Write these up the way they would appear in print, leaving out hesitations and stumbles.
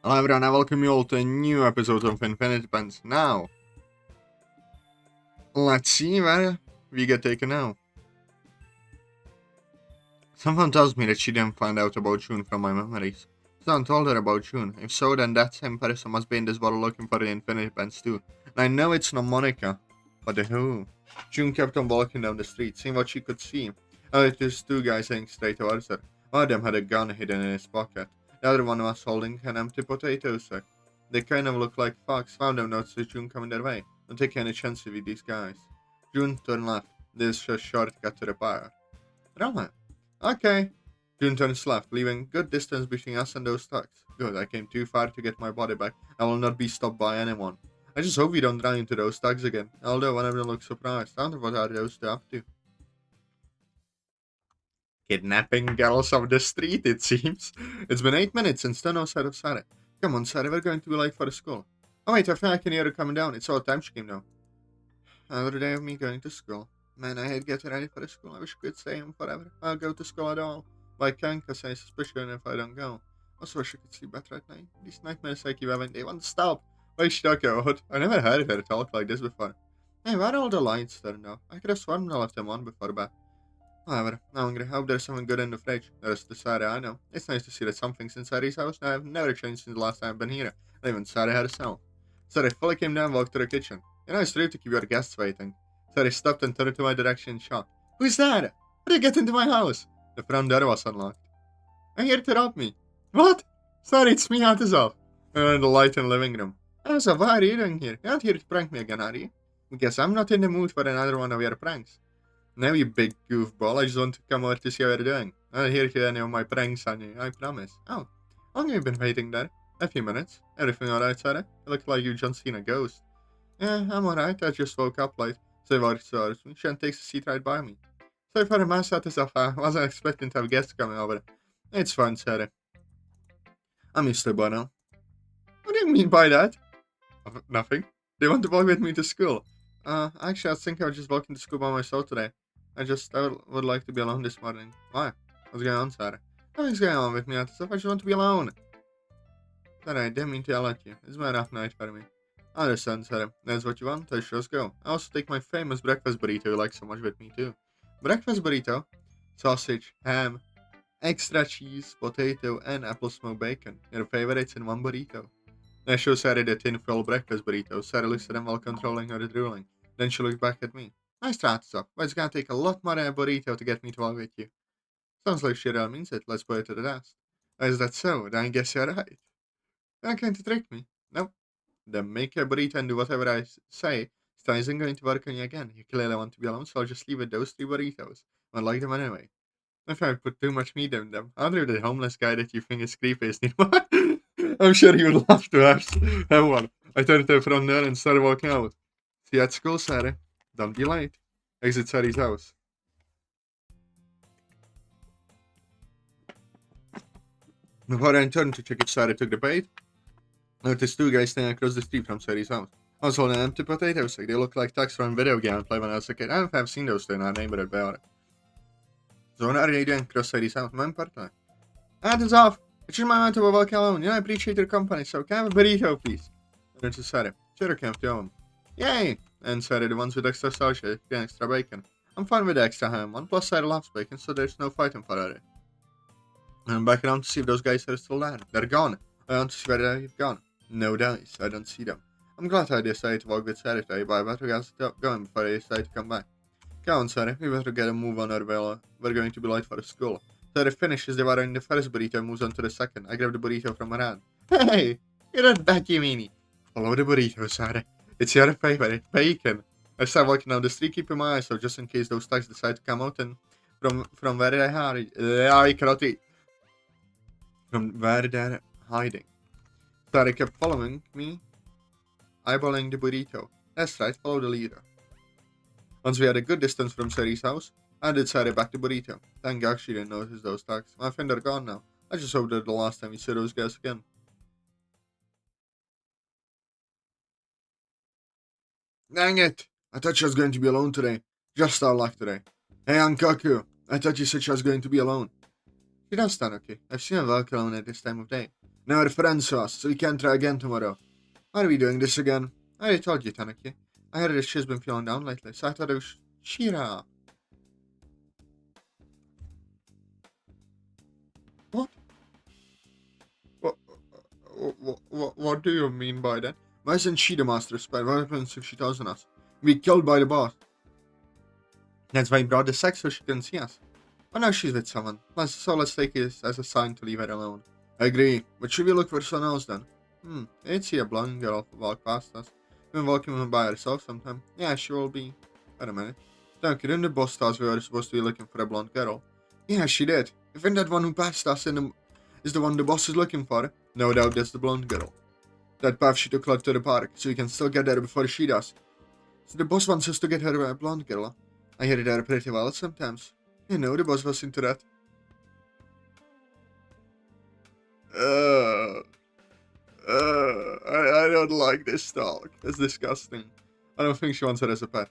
Hello everyone, I welcome you all to a new episode of Infinity Pens. Now, let's see where we get taken now. Someone tells me that she didn't find out about June from my memories. Someone told her about June. If so, then that same person must be in this bottle looking for the Infinity Pens too. And I know it's not Monika, but the who? June kept on walking down the street, seeing what she could see. There's two guys heading straight towards her. One of them had a gun hidden in his pocket. The other one was holding an empty potato sack. They kind of looked like thugs. One of them noticed June coming their way. Don't take any chances with these guys. June turned left. This is a shortcut to the bar. Rama. Okay. June turns left, leaving good distance between us and those thugs. Good, I came too far to get my body back. I will not be stopped by anyone. I just hope we don't run into those thugs again. Although one of them looks surprised. I wonder what are those two up to. Kidnapping girls off the street, it seems. It's been 8 minutes since no sight of Sarah. Come on, Sarah, we're going to be late for the school. Oh wait, I think I can hear her coming down. It's all time she came now. Another day of me going to school. Man, I hate getting ready for the school. I wish I could stay home forever. I'll go to school at all. But I can't, cause I'm suspicious if I don't go. Also wish I could sleep better at night. These nightmares I keep having, they won't stop. Why should I go? I never heard her talk like this before. Hey, why are all the lights turned off? I could have sworn I left them on before bed. However, I'm hungry. I hope there's something good in the fridge. There's the Sarah I know. It's nice to see that something's in Sarah's house. I've never changed since the last time I've been here. Not even Sarah herself. Sarah fully came down and walked to the kitchen. You know, it's rude to keep your guests waiting. Sarah stopped and turned to my direction in shock. Who's that? How did you get into my house? The front door was unlocked. I'm here to rob me. What? Sorry, it's me, Atazoth. And the light in the living room. Atazoth, what are you doing here? You're not here to prank me again, are you? Because I'm not in the mood for another one of your pranks. Now, you big goofball, I just want to come over to see how you're doing. I'm not here to do any of my pranks on you, I promise. Oh, how long have you been waiting there? A few minutes. Everything alright, Sarah? You look like you've just seen a ghost. Yeah, I'm alright, I just woke up late. So walks towards me, she takes a seat right by me. Sorry for the mess at this, I wasn't expecting to have guests coming over. It's fine, Sarah. I'm used to it by now. What do you mean by that? Nothing. They want to walk with me to school. Actually, I think I was just walking to school by myself today. I would like to be alone this morning. Why? What's going on, Sarah? Nothing's going on with me, I just want to be alone. Sarah, I didn't mean to yell at you. It's been a rough night for me. I understand, Sarah. That's what you want? Let's just go. I also take my famous breakfast burrito you like so much with me, too. Breakfast burrito? Sausage, ham, extra cheese, potato, and apple smoked bacon. Your favorites in one burrito. I show Sarah the tin-foil breakfast burrito. Sarah looks at them while controlling her drooling. Then she looks back at me. Nice try, stuff, but it's gonna take a lot more than a burrito to get me to walk with you. Sounds like she really means it. Let's put it to the test. Is that so? Then I guess you're right. You're not going to trick me. Nope. Then make a burrito and do whatever I say. This isn't going to work on you again. You clearly want to be alone, so I'll just leave with those 3 burritos. I like them anyway. If I put too much meat in them, I'll do the homeless guy that you think is creepy is anymore. I'm sure he would love to have one. I turned to the front door and started walking out. See you at school, Sarah. Don't be late. Exit Sarah's house. Before I turned to check if Sarah took the bait, I noticed 2 guys standing across the street from Sarah's house. I was holding an empty potato sack. They look like thugs from a video game I played when I was a kid. I don't have seen those 2 in our neighborhood about it. So what are they doing across Sarah's house? My partner. Hands off! It's just my man to walk alone. You know, I appreciate your company, so can I have a burrito, please? And then to Sarah. Sure, I can have 2 of them. Yay! And Sarah, the ones with extra sausage and extra bacon. I'm fine with the extra ham one, plus Sarah loves bacon, so there's no fighting for her. I'm back around to see if those guys are still there. They're gone. I want to see where they've gone. No dice, I don't see them. I'm glad I decided to walk with Sarah today, but I better get going before they decide to come back. Come on, Sarah, we better get a move on our way. We're going to be late for school. Sarah finishes devouring the first burrito and moves on to the second. I grab the burrito from her hand. Hey, you're not that meanie. Follow the burrito, Sarah. It's your favorite, bacon. I start walking down the street, keeping my eyes out just in case those thugs decide to come out and from where they hide. From where they're hiding. Sarah kept following me, eyeballing the burrito. That's right, follow the leader. Once we had a good distance from Sarah's house, I did Sarah back the burrito. Thank God she didn't notice those thugs. My friend are gone now. I just hope they're the last time we see those guys again. Dang it! I thought she was going to be alone today. Just our luck today. Hey, Hanako! I thought you said she was going to be alone. She does stand okay. I've seen her walk alone at this time of day. Now our friends saw us, so we can try again tomorrow. Why are we doing this again? I already told you, Tanaki. I heard that she's been feeling down lately, so I thought it was cheer her up. What? What, what do you mean by that? Why isn't she the master spy? What happens if she doesn't us? We killed by the boss. That's why he brought the sex so she couldn't see us. But now she's with someone. Let's take it as a sign to leave her alone. I agree, but should we look for someone else then? I did see a blonde girl walk past us. Been walking by herself sometime. Yeah, she will be. Wait a minute. Don't didn't the boss thought we were supposed to be looking for a blonde girl? Yeah, she did. If that one who passed us is the one the boss is looking for, no doubt that's the blonde girl. That path she took led to the park, so we can still get there before she does. So the boss wants us to get her a blonde girl. I hear it there pretty well sometimes. You know, the boss was into that. I don't like this talk. It's disgusting. I don't think she wants her as a pet.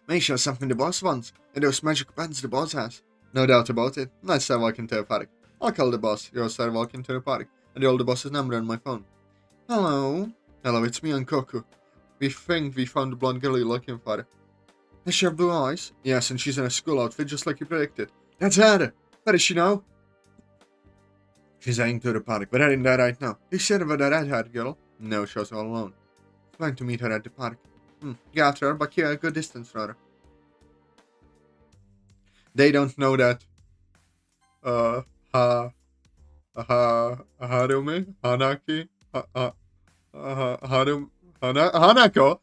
Maybe she has something the boss wants, and those magic pants the boss has. No doubt about it. Let's start walking to the park. I'll call the boss. You'll start walking to the park, and you'll the boss's number on my phone. Hello? Hello, it's me and Koku. We think we found the blonde girl you're looking for. Does she have blue eyes? Yes, and she's in a school outfit just like you predicted. That's her! Where is she now? She's heading to the park. We're heading there right now. You said about the red-haired girl? No, she was all alone. Trying to meet her at the park. Got her, but yeah, a good distance from her. They don't know that. Harume? Hanaki? Hanako?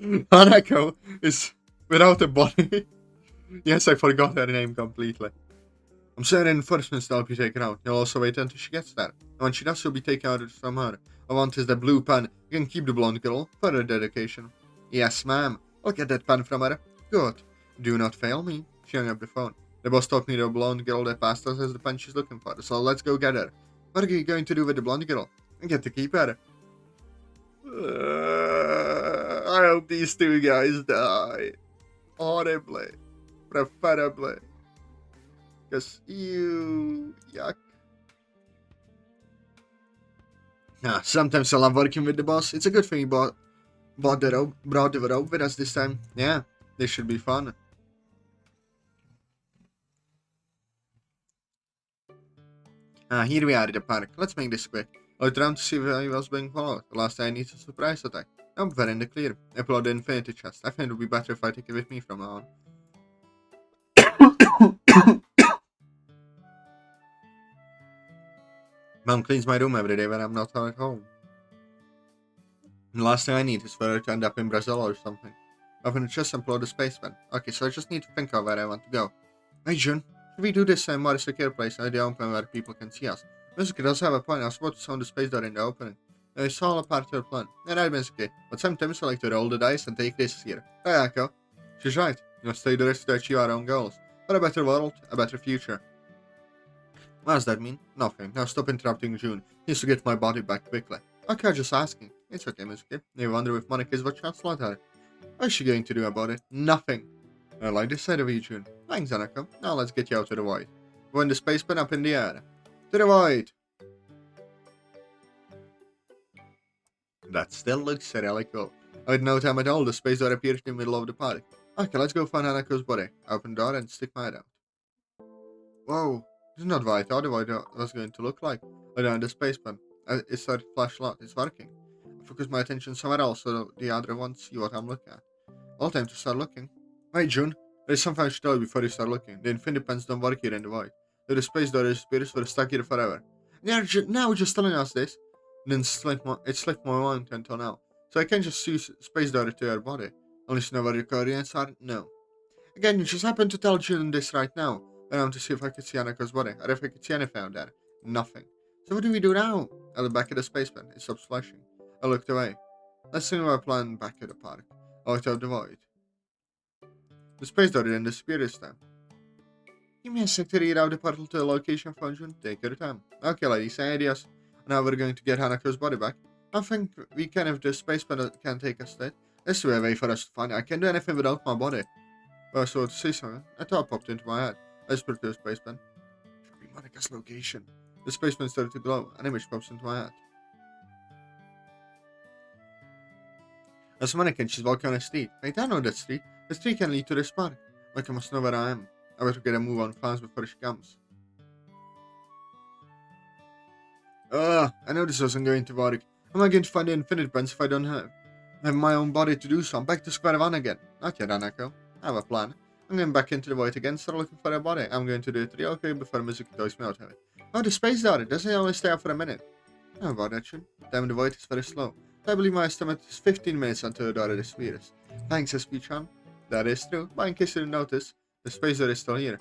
Hanako is without a body. Yes, I forgot her name completely. I'm sending reinforcements to help you take her out. You'll also wait until she gets there. And when she does, you'll be taken out from her. I want is the blue pen. You can keep the blonde girl for her dedication. Yes, ma'am. I'll get that pen from her. Good. Do not fail me. She hung up the phone. The boss told me the blonde girl that passed us has the pen she's looking for, so let's go get her. What are you going to do with the blonde girl? I get to keep her. I hope these two guys die. Horribly. Preferably. Because, yuck. Sometimes I love working with the boss. It's a good thing he brought the rope with us this time. Yeah, this should be fun. Here we are at the park. Let's make this quick. I looked around to see if I was being followed. The last time I needed a surprise attack. I'm very in the clear. I pulled out the infinity chest. I think it would be better if I take it with me from now on. Mom cleans my room every day when I'm not at home. And the last thing I need is for her to end up in Brazil or something. Open the chest and pull out the spaceman. Okay, so I just need to think of where I want to go. Hey June, should we do this in a more secure place in the open where people can see us? Basically, does have a point. I was supposed to sound the space door in the opening. It's all a part of the plan. And I basically, but sometimes I like to roll the dice and take risks here. Hey Akko, she's right. You must take the risk to achieve our own goals. For a better world, a better future. What does that mean? Nothing. Now stop interrupting June. Needs to get my body back quickly. Okay, just asking. It's okay, Mizuki. You wonder if Monika is what chancellor her. What is she going to do about it? Nothing. I like the sight of you, June. Thanks, Hanako. Now let's get you out to the void. When the spaceman up in the air. To the void! That still looks really cool. I had no time at all. The space door appeared in the middle of the park. Okay, let's go find Hanako's body. Open the door and stick my head out. Whoa. This is not what I thought the void was going to look like. I don't the spaceman. It started flashing out. It's working. I focus my attention somewhere else so the other ones see what I'm looking at. All time to start looking. Wait, June. There's something I should tell you before you start looking. The infinity pens don't work here in the void. So the space door disappears, we're stuck here forever. Now just telling us this. Then it slipped my mind until now. So I can't just use space door to your body. Unless you know where your coordinates are? No. Again, you just happen to tell June this right now. I want to see if I could see Hanako's body, or if I could see anything out there. Nothing. So what do we do now? I look back at the spaceman. It stops flashing. I looked away. Let's see our plan back at the park. Out of the void. The space door didn't disappear this time. Give me a sec to read out the portal to the location for June. Take your time. Okay, ladies, any ideas on how we're going to get Hanako's body back? I think we can if the spaceman can take us there. There's the way for us to find it. I can't do anything without my body. Well, so to say something, a thought popped into my head. I spoke to the spaceman. Should be Monika's location. The spaceman started to glow. An image pops into my head. As a mannequin, she's walking on a street. Wait, I know that street. The street can lead to this spot. Monika must know where I am. I better get a move on fast before she comes. I know this wasn't going to work. How am I going to find the infinite pens if I don't have my own body to do so? I'm back to square one again. Not yet, Hanako. I have a plan. I'm going back into the void again, start looking for a body. I'm going to do it real quick before music toys me out of it. Oh, the space daughter. Doesn't it only stay out for a minute? How about that, June? Damn, the void is very slow. I believe my estimate is 15 minutes until the daughter is sweetest. Thanks, SP-chan. That is true, but in case you didn't notice, the space daughter is still here.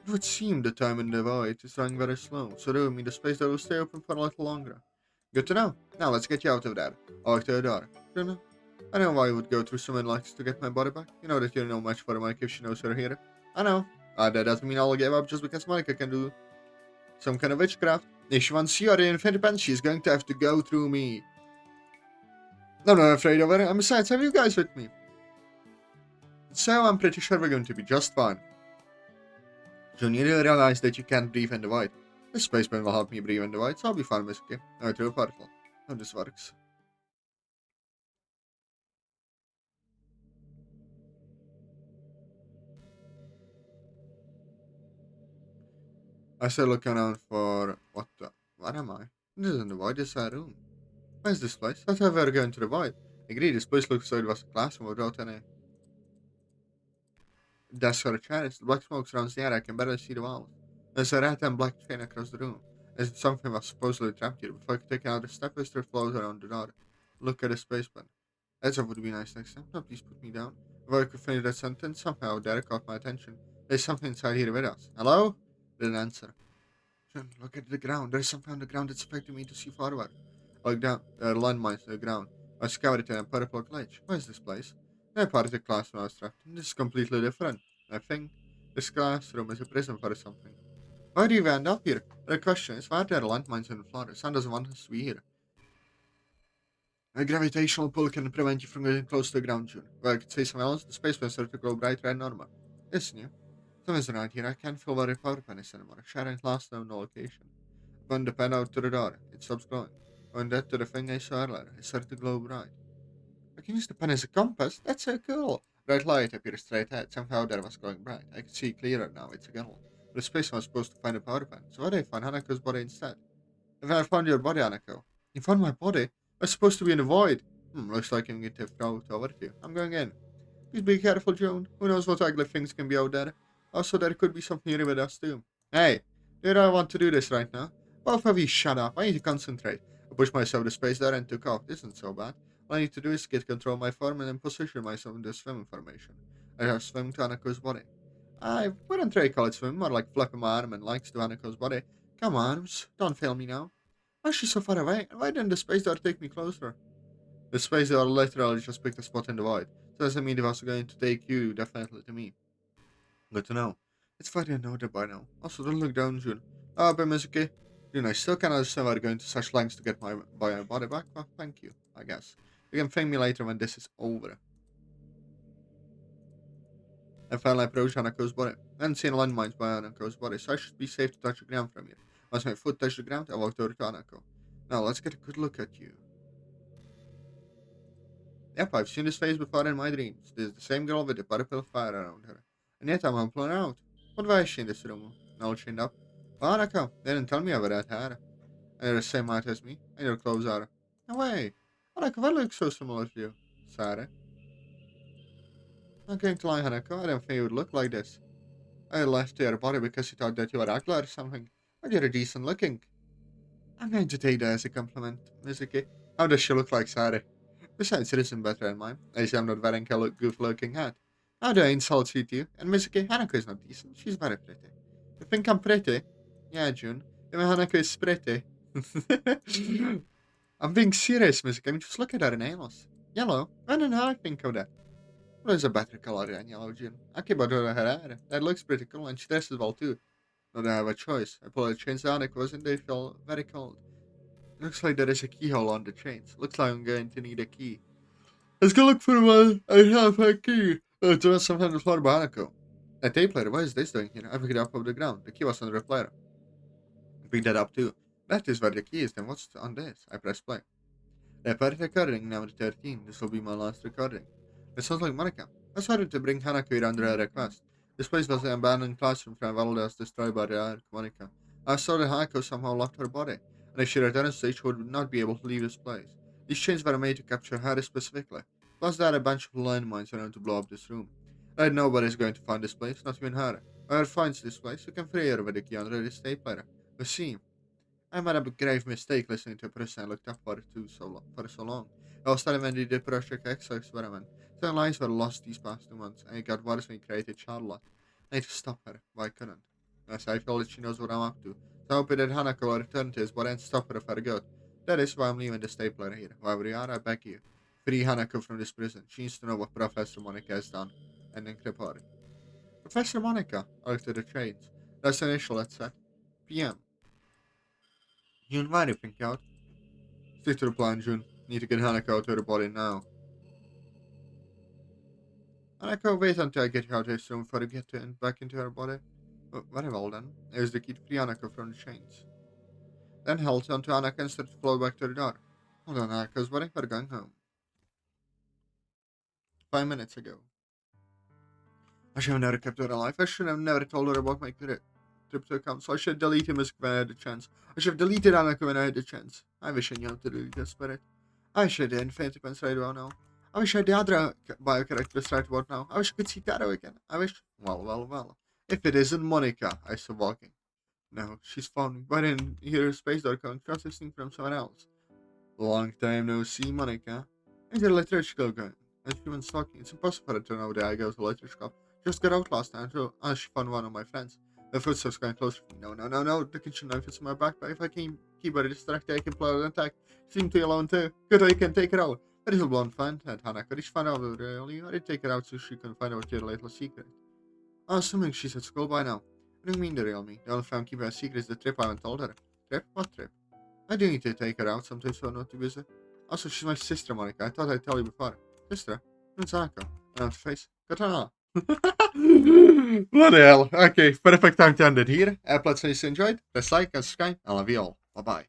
It would seem the time in the void is running very slow, so that would mean the space door will stay open for a little longer. Good to know. Now let's get you out of there. I'll walk to your daughter. Don't know. I know why you would go through so many likes to get my body back. You know that you don't know much for Monika if she knows you're here. I know. That doesn't mean I'll give up just because Monika can do some kind of witchcraft. If she wants you or the infinite pen, she's going to have to go through me. I'm not afraid of her, and besides, have you guys with me? So I'm pretty sure we're going to be just fine. June, you do realize that you can't breathe in the void. The spaceman will help me breathe in the void, so I'll be fine, Miss K. Now through a particle. How this works. I still look around for what am I? This isn't the void, this is a room. Where's this place? I thought we were going to the void. Agreed, this place looks as though it was a classroom without any desk or chairs. The black smoke surrounds the air, I can barely see the walls. There's a red and black train across the room. As if something was supposedly trapped here. Before I could take another step, I started flows around the door. Look at the spaceman. That's what would be nice next time. Now please put me down. Before I could finish that sentence, somehow Derek caught my attention. There's something inside here with us. Hello? Didn't answer. Look at the ground. There's something on the ground that's expecting me to see forward. I looked down. There are landmines on the ground. I scoured it in a purple glitch. What is this place? No part of the classroom I was trapped in. This is completely different. I think this classroom is a prison for something. Why do you end up here? The question is, why are there landmines in the floor? The sun doesn't want us to be here. A gravitational pull can prevent you from getting close to the ground, June. Well, I could say something else. The spaceman started to glow brighter and normal. Listen, you. Something's around here. I can't feel where the power pen is anymore. Sharing last known location. I point the pen out to the door. It stops glowing. Point that to the thing I saw earlier. It started to glow bright. I can use the pen as a compass. That's so cool. Bright light appeared straight ahead. Somehow there was glowing bright. I could see clearer now. It's a girl. But the spaceman was supposed to find a power pen. So why did I find Hanako's body instead? If I found your body, Hanako. You found my body? I was supposed to be in the void. Looks like I'm going to throw it over to you. I'm going in. Please be careful, June. Who knows what ugly things can be out there. Also, there could be something here with us, too. Hey, do I want to do this right now? Both of you shut up. I need to concentrate. I pushed myself to space there and took off. This isn't so bad. All I need to do is get control of my form and then position myself in the swimming formation. I have swim to Hanako's body. I wouldn't really call it swim, more like flapping my arm and legs to Hanako's body. Come on, don't fail me now. Why is she so far away? And why didn't the space door take me closer? The space door literally just picked a spot in the void. So doesn't mean it was going to take you definitely to me. Good to know. It's fine to know that by now. Also, don't look down, June. Oh, but Mizuki. June, I still cannot understand why you're going to such lengths to get my body back. Well, thank you, I guess. You can thank me later when this is over. I finally approached Hanako's body. I hadn't seen landmines by Hanako's body, so I should be safe to touch the ground from here. Once my foot touched the ground, I walked over to Hanako. Now, let's get a good look at you. Yep, I've seen this face before in my dreams. This is the same girl with the purple fire around her. And yet I'm blown out. What was she in this room? Now chained up. Well, Hanako, they didn't tell me about that hair. And you're the same height as me, and your clothes are. No way. Hanako, why look so similar to you? Sorry. I'm going to lie, Hanako. I didn't think you would look like this. I left your body because you thought that you were ugly or something. But you're decent looking. I'm going to take that as a compliment, Mizuki. How does she look like Sari? Besides, it isn't better than mine. I see I'm not wearing a good-looking hat. How do I insult you to you? And Mizuki, Hanako is not decent. She's very pretty. You think I'm pretty? Yeah, June. Even Hanako is pretty. I'm being serious, Mizuki. I mean, just look at her nails. Yellow? I don't know how I think of that. Well, there's a better color than yellow, June. I keep about her hair. That looks pretty cool, and she dresses well, too. Not that I have a choice. I pulled the chains down because they feel very cold. Looks like there is a keyhole on the chains. Looks like I'm going to need a key. Let's go look for one. I have a key. To something on the floor by Hanako. A tape player. What is this doing here? I picked it up off the ground. The key was under the player. Pick that up too. That is where the key is, then what's on this? I press play. The part recording number 13. This will be my last recording. It sounds like Monika. I decided to bring Hanako here under her request. This place was an abandoned classroom from Valdas destroyed by the Ark Monika. I saw that Hanako somehow locked her body, and if she returned stage, she would not be able to leave this place. These chains were made to capture her specifically. Plus, there are a bunch of landmines around to blow up this room. Right, nobody's going to find this place, not even her. Whoever finds this place, you can free her with the key under the stapler. You see, I made a grave mistake listening to a person I looked up for so long. I was telling when they did Project X experiment. 10 lives were lost these past 2 months, and it got worse when he created Charlotte. I need to stop her, but I couldn't. Yes, I feel that she knows what I'm up to. So I hope that Hanako will return to his body and stop her for good. That is why I'm leaving the stapler here. Whoever you are, I beg you. Free Hanako from this prison. She needs to know what Professor Monika has done. And then Kripori. Professor Monika, I looked at the trades. That's the initial, let's say. PM. June, why do you think out? Stick to the plan, June. Need to get Hanako out of her body now. Hanako, wait until I get you out of this room before you get back into her body. Very well then. Here's the key to free Hanako from the chains. Then held onto Hanako and started to flow back to the door. Hold on, Hanako's body. We're going home. 5 minutes ago. I should have never kept her alive. I should have never told her about my trip to the council. I should delete him when I had the chance. I should have deleted Hanako when I had the chance. I wish I knew how to delete the spirit. I wish I had the Infinity Pens right about now. I wish I had the other bio characters right about now. I wish I could see Taro again. I wish... Well. If it isn't Monika, I saw walking. No, she's found me. Why didn't hear her space door calling? Trusting from someone else. Long time no see, Monika. Is there electrical going? And she went stalking. It's impossible for her to know that I go to electrical. Just got out last night, so she found one of my friends. The footsteps going closer to me. No. The kitchen knife is in my backpack. If I can keep her distracted, I can play an attack. She seemed to be alone too. Good, I can take her out. But it'll blonde fun. And Hanako, did she find out really? I did take her out so she can find out your little secret. I'm assuming she's at school by now. What do you mean the real me? The only thing I'm keeping a secret is the trip I haven't told her. Trip? What trip? I do need to take her out sometime so I'm not too busy. Also, she's my sister, Monika. I thought I'd tell you before. Sister? It's Hanako. And on her face. Kotonoha. Bloody hell. Okay, perfect time to end it here. Let's say you enjoyed. Press like and subscribe. I love you all. Bye bye.